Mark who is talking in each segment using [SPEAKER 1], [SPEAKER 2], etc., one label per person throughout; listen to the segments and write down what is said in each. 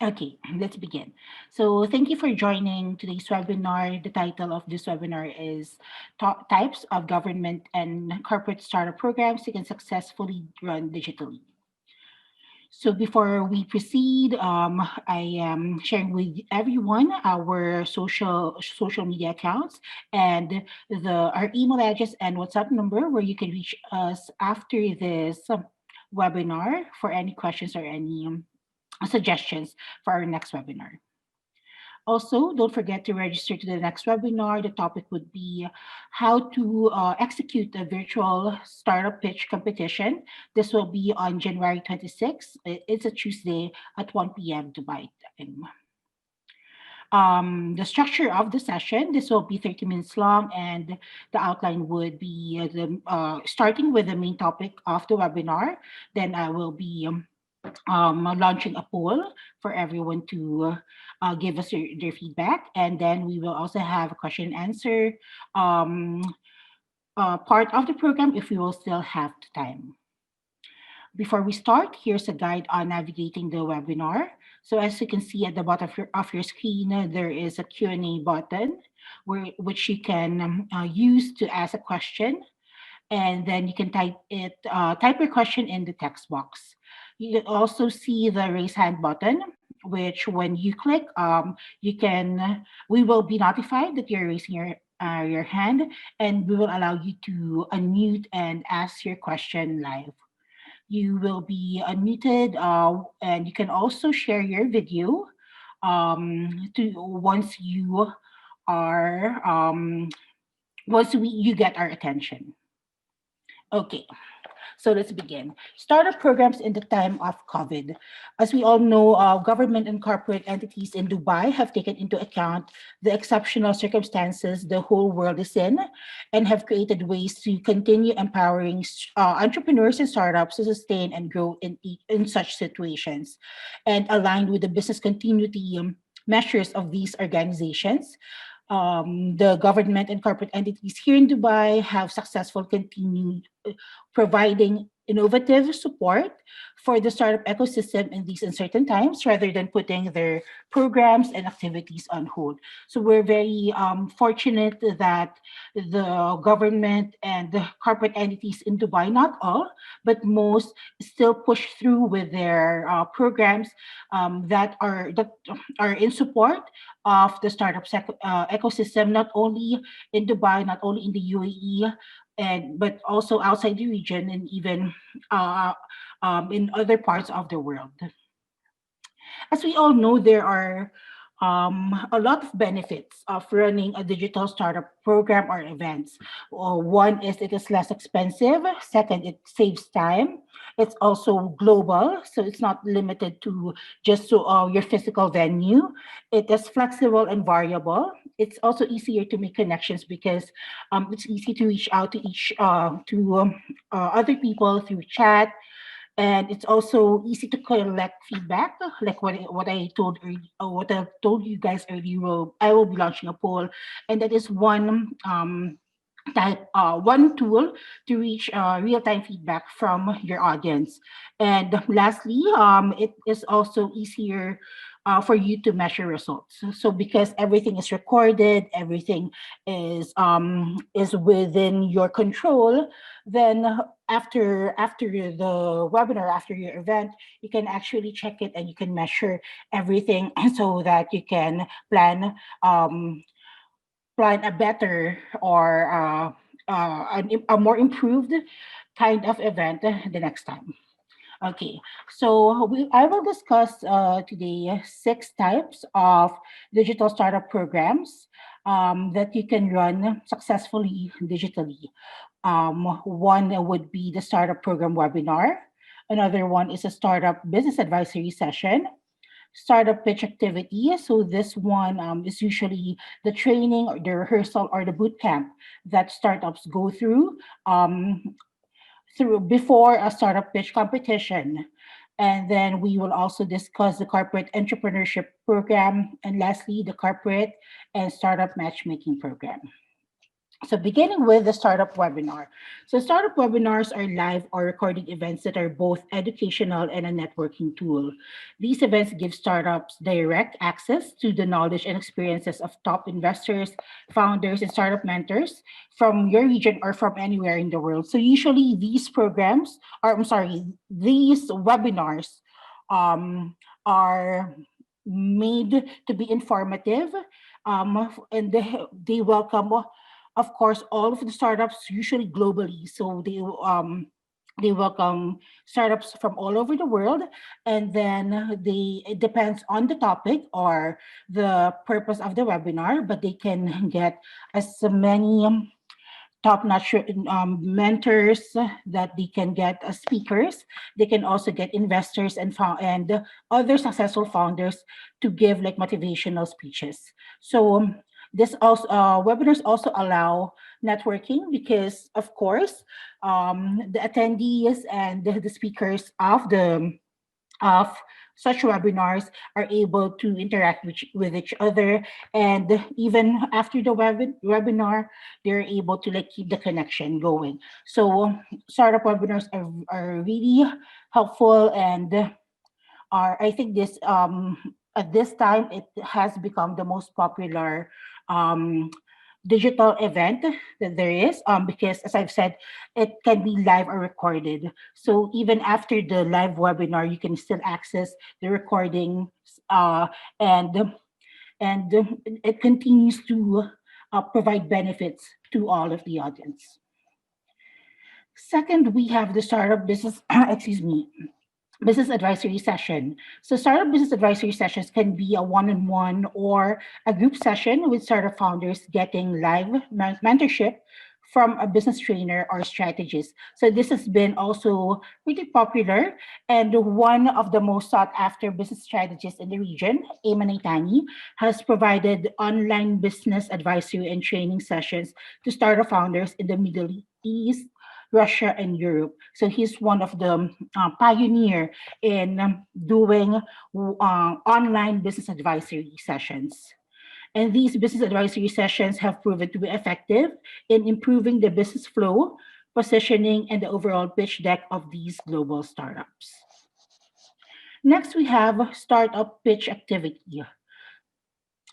[SPEAKER 1] Okay, let's begin. So, thank you for joining today's webinar. The title of this webinar is Types of Government and Corporate Startup Programs You Can Successfully Run Digitally. So, before we proceed, I am sharing with everyone our social media accounts and our email address and WhatsApp number where you can reach us after this webinar for any questions or any suggestions for our next webinar. Also, don't forget to register to the next webinar. The topic would be how to execute a virtual startup pitch competition. This will be on January 26th. It's a Tuesday at 1 p.m. Dubai time. The structure of the session, this will be 30 minutes long, and the outline would be starting with the main topic of the webinar. Then I will be launching a poll for everyone to give us their feedback. And then we will also have a question and answer um, part of the program if we will still have the time. Before we start, here's a guide on navigating the webinar. So as you can see at the bottom of your screen, there is a Q&A button which you can use to ask a question, and then you can type your question in the text box. You can also see the raise hand button, which when you click, we will be notified that you're raising your hand, and we will allow you to unmute and ask your question live. You will be unmuted, and you can also share your video to are you get our attention. Okay, so let's begin. Startup programs in the time of COVID. As we all know, government and corporate entities in Dubai have taken into account the exceptional circumstances the whole world is in and have created ways to continue empowering entrepreneurs and startups to sustain and grow in such situations. And aligned with the business continuity measures of these organizations, the government and corporate entities here in Dubai have successful continued providing innovative support for the startup ecosystem in these uncertain times rather than putting their programs and activities on hold. So we're very fortunate that the government and the corporate entities in Dubai, not all, but most, still push through with their programs that are in support of the ecosystem, not only in Dubai, not only in the UAE, and but also outside the region and even uh, in other parts of the world. As we all know, there are a lot of benefits of running a digital startup program or events. One is it is less expensive. Second, it saves time. It's also global, so it's not limited to just to your physical venue. It is flexible and variable. It's also easier to make connections because it's easy to reach out to other people through chat, and it's also easy to collect feedback like what I told you guys earlier. I will be launching a poll, and that is one tool to reach real-time feedback from your audience. And lastly, it is also easier for you to measure results. So because everything is recorded, everything is within your control, then after the webinar, after your event, you can actually check it and you can measure everything so that you can um, plan a better or a more improved kind of event the next time. Okay, so I will discuss today six types of digital startup programs that you can run successfully digitally. One would be the startup program webinar. Another one is a startup business advisory session. Startup pitch activity. So this one is usually the training or the rehearsal or the boot camp that startups go through before a startup pitch competition. And then we will also discuss the corporate entrepreneurship program. And lastly, the corporate and startup matchmaking program. So beginning with the startup webinar. So startup webinars are live or recorded events that are both educational and a networking tool. These events give startups direct access to the knowledge and experiences of top investors, founders, and startup mentors from your region or from anywhere in the world. So usually these programs, or I'm sorry, these webinars um, are made to be informative, and they welcome, of course, all of the startups, usually globally. So they welcome startups from all over the world, and then it depends on the topic or the purpose of the webinar, but they can get as many top-notch mentors that they can get as speakers. They can also get investors and other successful founders to give like motivational speeches. So this also webinars also allow networking because, of course, the attendees and the speakers of such webinars are able to interact with each other, and even after the webinar they're able to like keep the connection going. So startup webinars are really helpful, and are, I think, this at this time it has become the most popular um digital event that there is, because as I've said, it can be live or recorded. So even after the live webinar you can still access the recording, uh, and it continues to provide benefits to all of the audience. Second, we have the startup business excuse me, business advisory session. So startup business advisory sessions can be a one-on-one or a group session with startup founders getting live mentorship from a business trainer or strategist. So this has been also pretty popular, and one of the most sought after business strategists in the region, Ayman Aitani, has provided online business advisory and training sessions to startup founders in the Middle East, Russia, and Europe. So he's one of the pioneer in doing online business advisory sessions. And these business advisory sessions have proven to be effective in improving the business flow, positioning, and the overall pitch deck of these global startups. Next, we have startup pitch activity.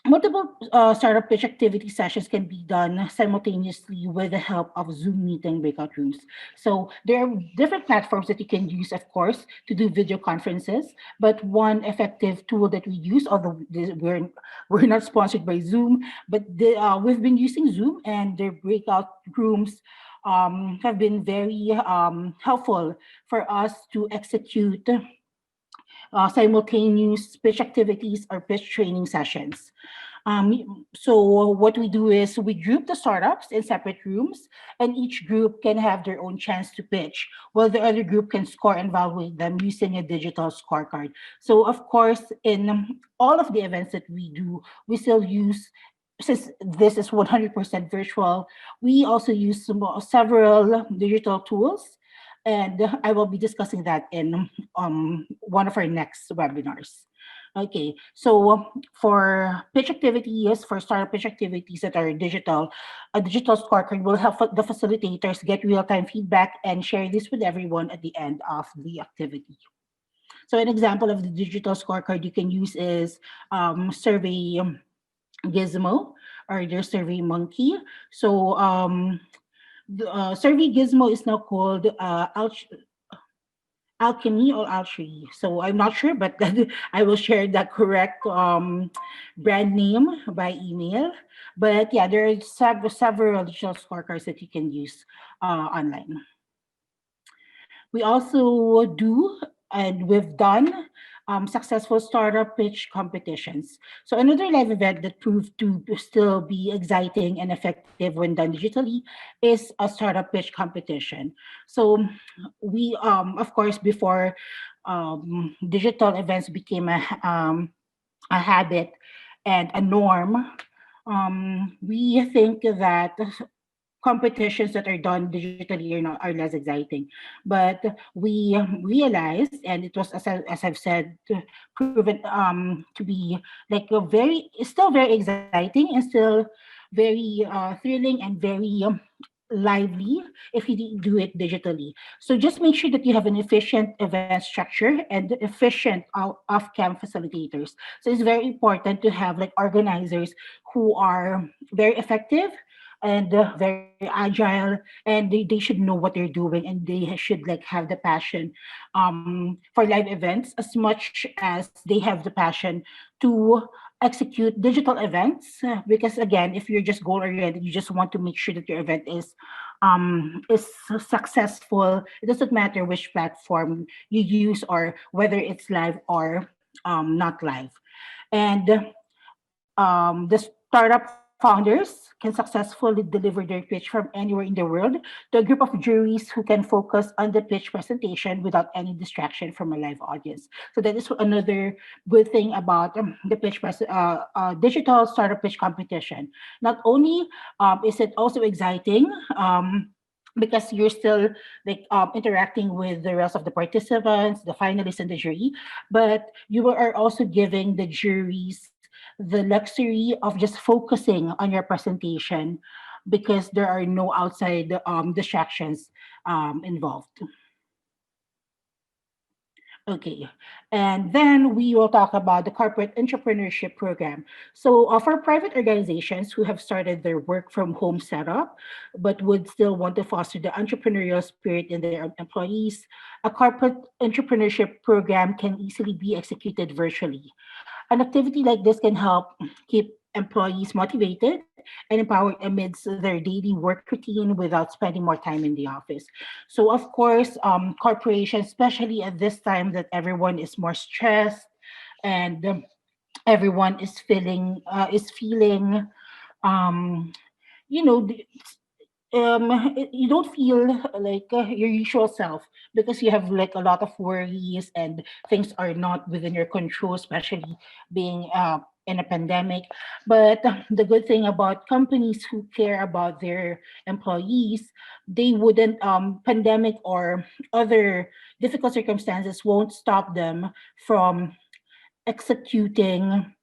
[SPEAKER 1] Multiple startup pitch activity sessions can be done simultaneously with the help of Zoom meeting breakout rooms. So there are different platforms that you can use, of course, to do video conferences. But one effective tool that we use, although we're not sponsored by Zoom, but we've been using Zoom, and their breakout rooms have been very helpful for us to execute simultaneous pitch activities or pitch training sessions. So what we do is we group the startups in separate rooms, and each group can have their own chance to pitch, while the other group can score and evaluate them using a digital scorecard. So of course, in all of the events that we do, we still use, since this is 100% virtual, we also use several digital tools, and I will be discussing that in one of our next webinars. Okay, so for pitch activities, for startup pitch activities that are digital, a digital scorecard will help the facilitators get real-time feedback and share this with everyone at the end of the activity. So an example of the digital scorecard you can use is Survey Gizmo or their Survey Monkey. So the Survey Gizmo is now called Alchemy or Alchemy. So I'm not sure, but I will share the correct brand name by email. But yeah, there are several digital scorecards that you can use online. We also do, and we've done, successful startup pitch competitions. So another live event that proved to still be exciting and effective when done digitally is a startup pitch competition. So we, of course, before digital events became a habit and a norm, we think that competitions that are done digitally are less exciting. But we realized, and it was, as I've said, proven to be like a very, it's still very exciting and still very thrilling and very lively if you do it digitally. So just make sure that you have an efficient event structure and efficient off-cam facilitators. So it's very important to have like organizers who are very effective and very agile, and they should know what they're doing, and they should like have the passion for live events as much as they have the passion to execute digital events, because again, if you're just goal oriented, you just want to make sure that your event is successful. It doesn't matter which platform you use or whether it's live or not live. And the startup founders can successfully deliver their pitch from anywhere in the world to a group of juries who can focus on the pitch presentation without any distraction from a live audience. So that is another good thing about the digital startup pitch competition. Not only is it also exciting, because you're still like interacting with the rest of the participants, the finalists, and the jury, but you are also giving the juries the luxury of just focusing on your presentation because there are no outside distractions involved. Okay. And then we will talk about the corporate entrepreneurship program. So, for private organizations who have started their work from home setup, but would still want to foster the entrepreneurial spirit in their employees, a corporate entrepreneurship program can easily be executed virtually. An activity like this can help keep employees motivated and empowered amidst their daily work routine without spending more time in the office. So, of course, corporations, especially at this time that everyone is more stressed and everyone is feeling um, you know the, you don't feel like your usual self because you have like a lot of worries and things are not within your control, especially being in a pandemic. But the good thing about companies who care about their employees, they wouldn't pandemic or other difficult circumstances won't stop them from executing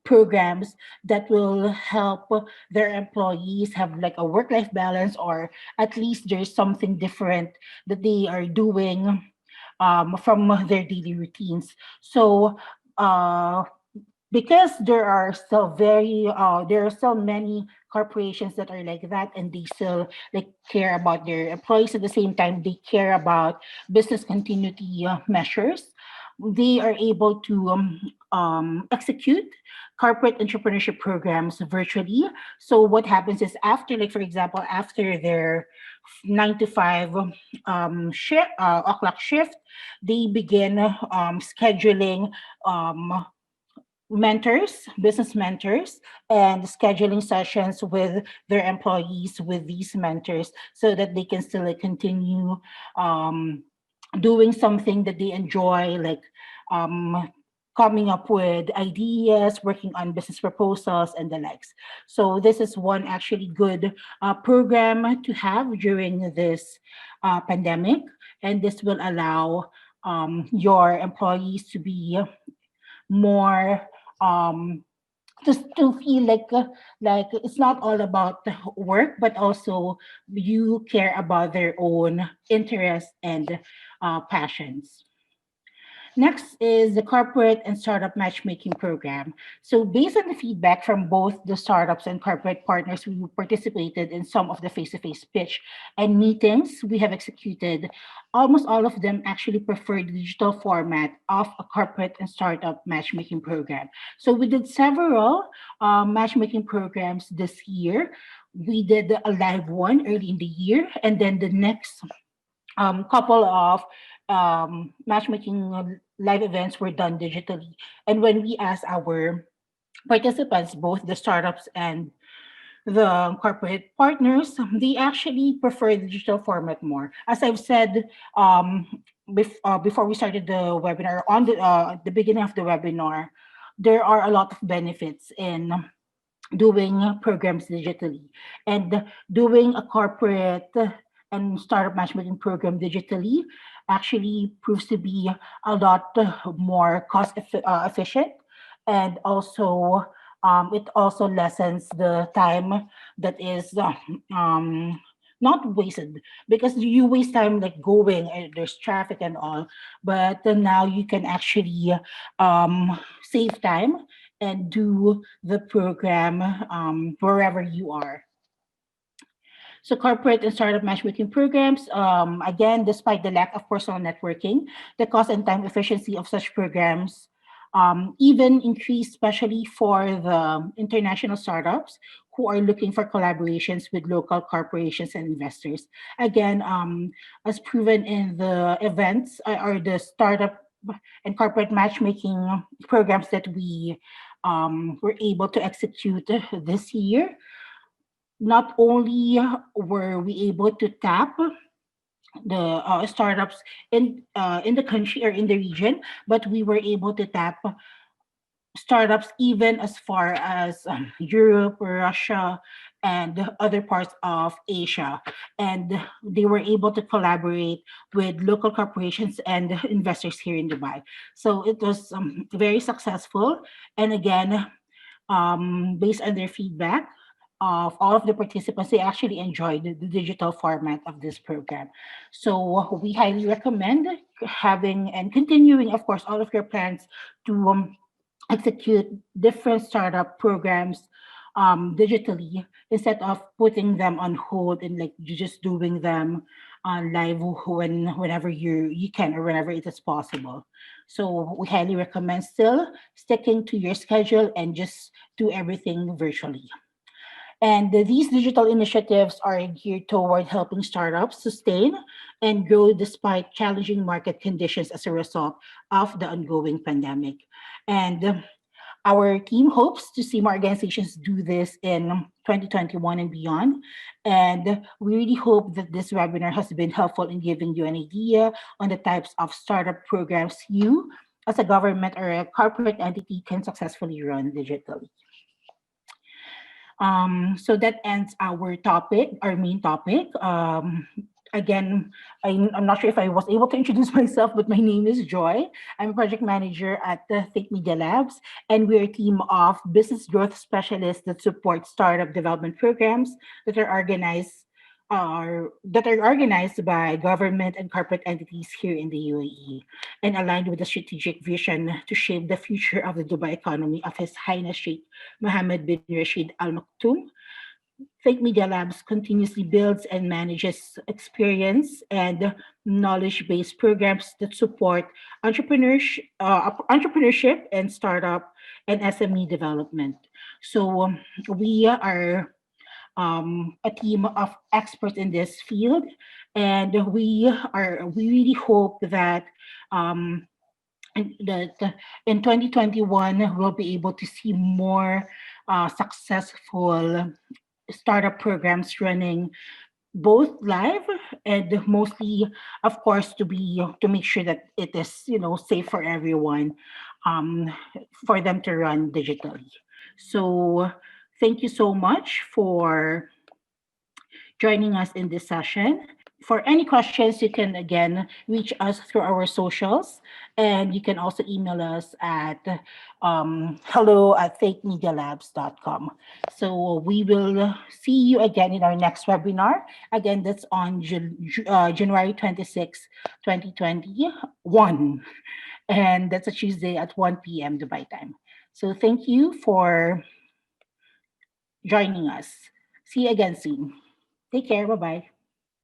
[SPEAKER 1] programs that will help their employees have like a work life balance, or at least there's something different that they are doing from their daily routines. So uh, because there are still many corporations that are like that, and they still like care about their employees at the same time they care about business continuity measures. They are able to execute corporate entrepreneurship programs virtually. So what happens is after, like for example, after their 9 to 5 o'clock shift, they begin scheduling um, business mentors, and scheduling sessions with their employees with these mentors so that they can still like, continue um, doing something that they enjoy, like um, coming up with ideas, working on business proposals, and the likes. So this is one actually good program to have during this pandemic, and this will allow your employees to be more um just to feel like it's not all about the work, but also you care about their own interests and passions. Next is the corporate and startup matchmaking program. So, based on the feedback from both the startups and corporate partners who participated in some of the face to face pitch and meetings we have executed, almost all of them actually prefer the digital format of a corporate and startup matchmaking program. So, we did several matchmaking programs this year. We did a live one early in the year, and then the next couple of matchmaking live events were done digitally. And when we asked our participants, both the startups and the corporate partners, they actually prefer the digital format more. As I've said before we started the webinar, on the beginning of the webinar, there are a lot of benefits in doing programs digitally, and doing a corporate and startup matchmaking program digitally actually proves to be a lot more efficient, and also It also lessens the time that is not wasted, because you waste time like going, there's traffic and all, but now you can actually save time and do the program wherever you are. So corporate and startup matchmaking programs, again, despite the lack of personal networking, the cost and time efficiency of such programs even increased, especially for the international startups who are looking for collaborations with local corporations and investors. Again, as proven in the events or the startup and corporate matchmaking programs that we were able to execute this year, not only were we able to tap the startups in the country or in the region, but we were able to tap startups even as far as Europe, Russia, and other parts of Asia. And they were able to collaborate with local corporations and investors here in Dubai. So it was very successful. And again, based on their feedback of all of the participants, they actually enjoyed the digital format of this program. So we highly recommend having and continuing, of course, all of your plans to execute different startup programs digitally, instead of putting them on hold and like you just doing them live whenever you can or whenever it is possible. So we highly recommend still sticking to your schedule and just do everything virtually. And these digital initiatives are geared toward helping startups sustain and grow despite challenging market conditions as a result of the ongoing pandemic. And our team hopes to see more organizations do this in 2021 and beyond. And we really hope that this webinar has been helpful in giving you an idea on the types of startup programs you, as a government or a corporate entity, can successfully run digitally. So that ends our topic, our main topic. Again, I'm not sure if I was able to introduce myself, but my name is Joy. I'm a project manager at the Think Media Labs, and we're a team of business growth specialists that support startup development programs that are organized by government and corporate entities here in the UAE, and aligned with the strategic vision to shape the future of the Dubai economy of His Highness Sheikh Mohammed bin Rashid Al Maktoum. Fake Media Labs continuously builds and manages experience and knowledge-based programs that support entrepreneurship and startup and SME development. So we are a team of experts in this field, and we really hope that um, in 2021 we'll be able to see more successful startup programs running both live and mostly, of course, to make sure that it is safe for everyone, um, for them to run digitally. So thank you so much for joining us in this session. For any questions, you can again reach us through our socials, and you can also email us at hello@fakemedialabs.com. So we will see you again in our next webinar. Again, that's on January 26, 2021. And that's a Tuesday at 1 p.m. Dubai time. So thank you for joining us. See you again soon. Take care. Bye bye.